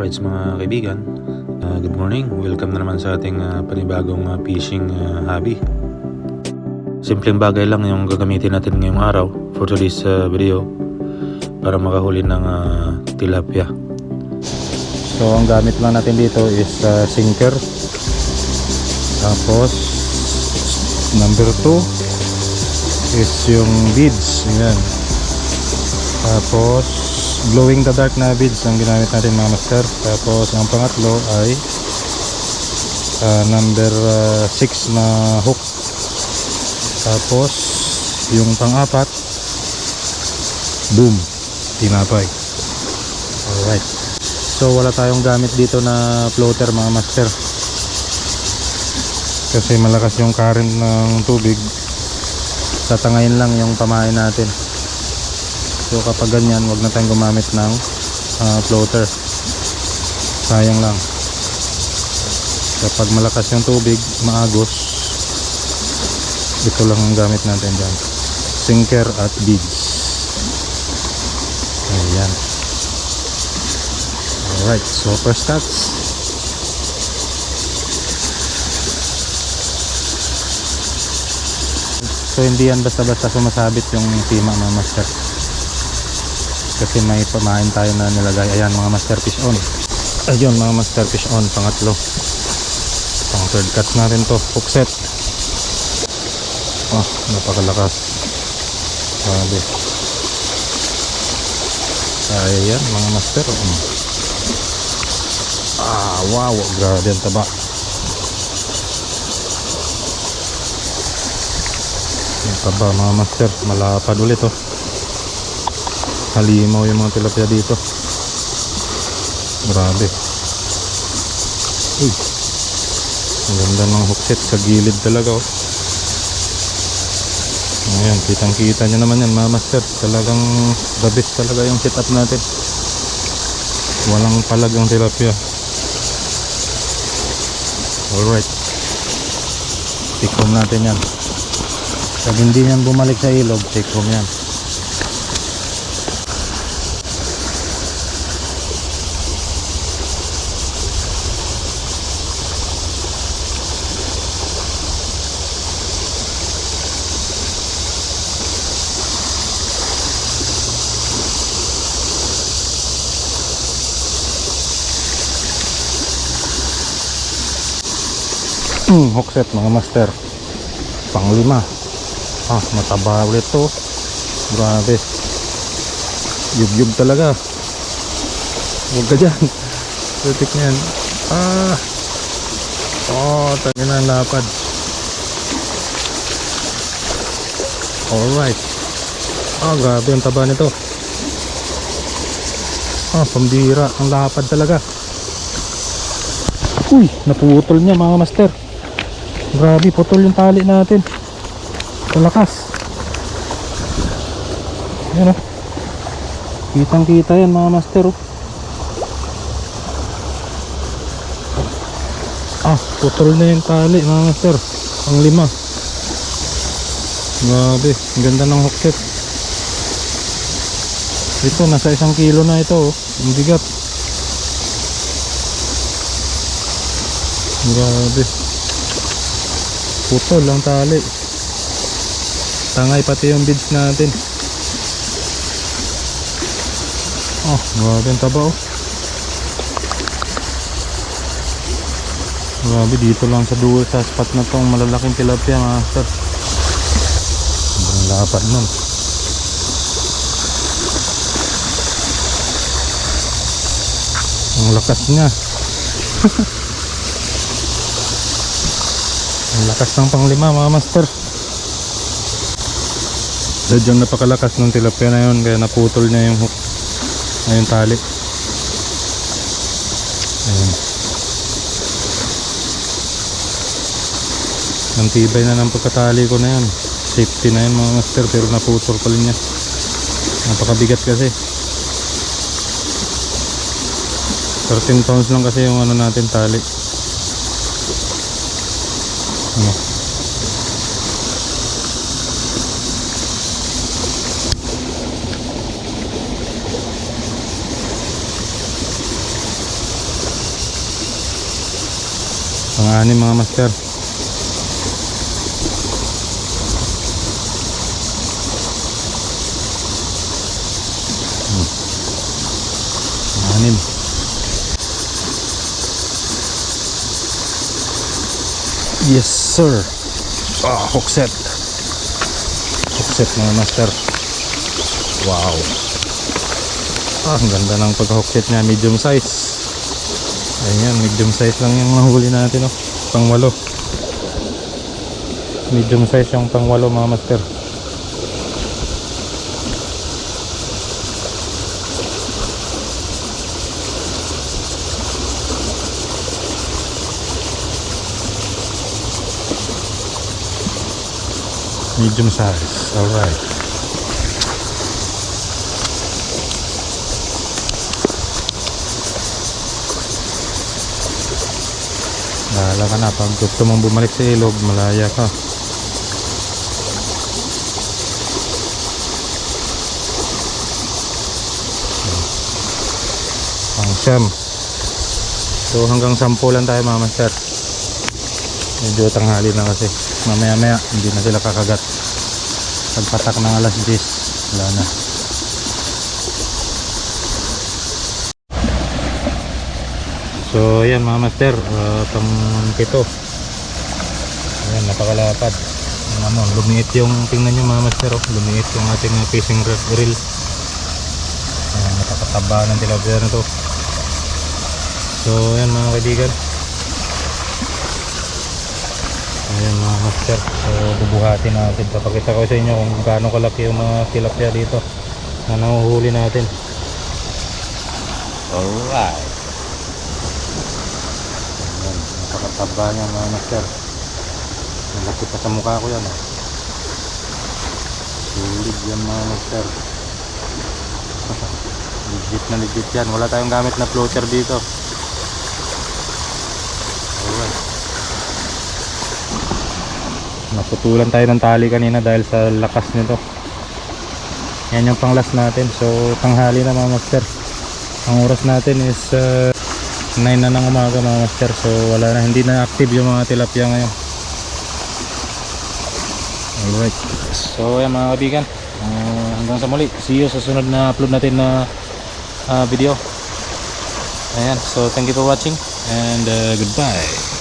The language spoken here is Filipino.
Alright mga kaibigan, good morning. Welcome na naman sa ating panibagong fishing hobby. Simpleng bagay lang yung gagamitin natin ngayong araw for today's video para makahuli ng tilapia. So ang gamit lang natin dito is sinker. Tapos number 2 is yung beads. Ayan. Tapos glowing the dark na beads ang ginamit natin mga master. Tapos ang pangatlo ay number 6 na hook. Tapos yung pang-apat, boom, tinapay. Alright, so wala tayong gamit dito na floater mga master kasi malakas yung current ng tubig. Tatangayin lang yung pamain natin. So kapag ganyan, wag na tayong gumamit ng floater, sayang lang. Kapag malakas yung tubig, maagos, ito lang ang gamit natin dyan, sinker at beads. Ayan. Alright, so first cuts. So hindi yan basta-basta sumasabit yung tima mga master, kasi may pamain tayo na nilagay. Ayan mga master, fish on. Ayun mga master, fish on, pangatlo. Pang third cuts natin to, hook set. Oh, napakalakas. Grabe. Ayan mga master. Wow, grabe ang taba. Ang taba mga master, malapad ulit oh. Halimaw yung mga tilapia dito. Grabe. Uy, ang ganda ng hook set sa gilid talaga oh. Ayan, kitang kita nyo naman yan mga master. Talagang the best talaga yung setup natin. Walang palag ang tilapia. Alright, take home natin yan. Pag hindi yan bumalik sa ilog, take home yan. Hook set mga master, pang 5. Mataba ulit to. Grabe, yub-yub talaga. Huwag ka dyan, putik na yan. Tangin na ang lapad. Alright, grabe ang taba nito. Pambira, ang lapad talaga. Uy, naputol niya mga master. Grabe, putol yung tali natin. Malakas. Yan oh. Kitang kita yan mga master oh. Putol na yung tali mga master. Ang 5. Grabe, ang ganda ng hook set. Ito, nasa 1 kilo na ito oh. Ang bigat. Grabe, putol ang tali. Tangay pati yung beads natin. Grabe ang taba oh. Grabe, dito lang sa dulo sa spot na tong malalaking tilapia mga master. Sobrang lapad nun. Ang lakas niya. Ang lakas ng pang 5 mga master. Sadyang napakalakas ng tilapia na yun, kaya naputol niya yung hook, yung tali. Ayan. Ang tibay na ng pagkatali ko na yan. Safety na yun mga master, pero naputol pa rin niya. Napakabigat kasi. 13 pounds lang kasi yung ano natin, tali. Pang-anim mga master. Pang-anim. Yes sir. Hook set. Hook set mga master. Wow. Ang ganda ng pagka-hook set niya, medium size. Ayan, medium size lang yung nahuli natin, oh. Pang 8. Medium size yung pang 8 mga master. Medium size. Alright. Bahala ka na, pag gusto mong bumalik sa ilog, malaya ka. Pang siyam. So hanggang 10 lang tayo mga master. Medyo tanghali na kasi. Mamaya maya hindi na sila kakagat. Pagpatak ng alas 10, wala na. So ayan mga master, pang 7. Ayan, napakalapad. Lumiit yung, tingnan nyo mga master, lumiit yung ating fishing reel. Ayan, napakataba ng tilapia na to. So ayan mga kaibigan, ayan mga master, so bubuhatin natin. Papakita ko sa inyo kung gaano kalaki yung mga tilapia dito na nahuhuli natin. Alright. Ayan, napakataba niya mga master. Malaki pa sa mukha ko yan, sulit yan mga master. Legit na legit yan. Wala tayong gamit na floater dito. Alright. Naputulan tayo ng tali kanina dahil sa lakas nito. Yan yung pang last natin. So tanghali na mga master. Ang oras natin is 9 na ng umaga mga master. So wala na, hindi na active yung mga tilapia ngayon. Alright. So yan mga kaibigan, hanggang sa muli. See you sa sunod na upload natin na video. Ayan. So thank you for watching and goodbye.